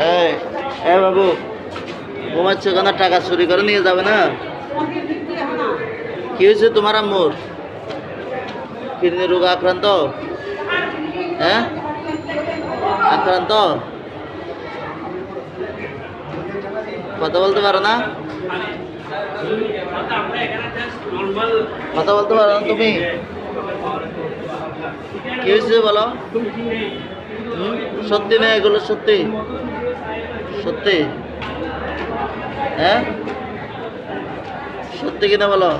এই এ বাবু, ঘুমাচ্ছে কেন? টাকা চুরি করে নিয়ে যাবে না? কি হয়েছে তোমার আম্মুর? কিডনি রোগ আক্রান্ত? হ্যাঁ, আক্রান্ত। কথা বলতে পারো না? কথা বলতে পারো না তুমি? কি হয়েছে বলো? সত্যি না এগুলো? সত্যি সত্যি? হ্যাঁ, সত্যি কিনা বলো?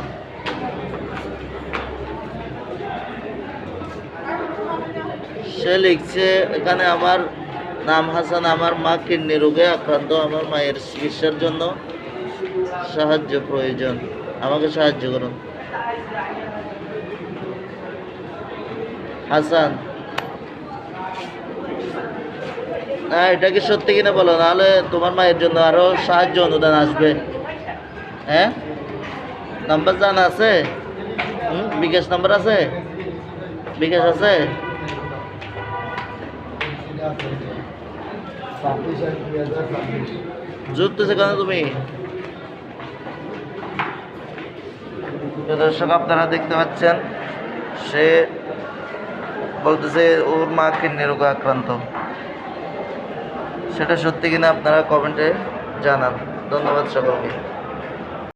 সে লিখছে এখানে, আমার নাম হাসান, আমার মা কিডনি রোগে আক্রান্ত, আমার মায়ের চিকিৎসার জন্য সাহায্য প্রয়োজন, আমাকে সাহায্য করুন। হাসান, না এটা কি সত্যি কিনা বলো, নাহলে তোমার মায়ের জন্য আরো সাহায্য অনুদান আসবে। হ্যাঁ, নাম্বার জানা আছে? বিকাশ নাম্বার আছে? বিকাশ আছে? জুটতেছে কেন তুমি? দর্শক, আপনারা দেখতে পাচ্ছেন, সে বলতেছে ওর মা কিডনি রোগে আক্রান্ত। সেটা সত্যি কিনা আপনারা কমেন্টে জানান। ধন্যবাদ সকলকে।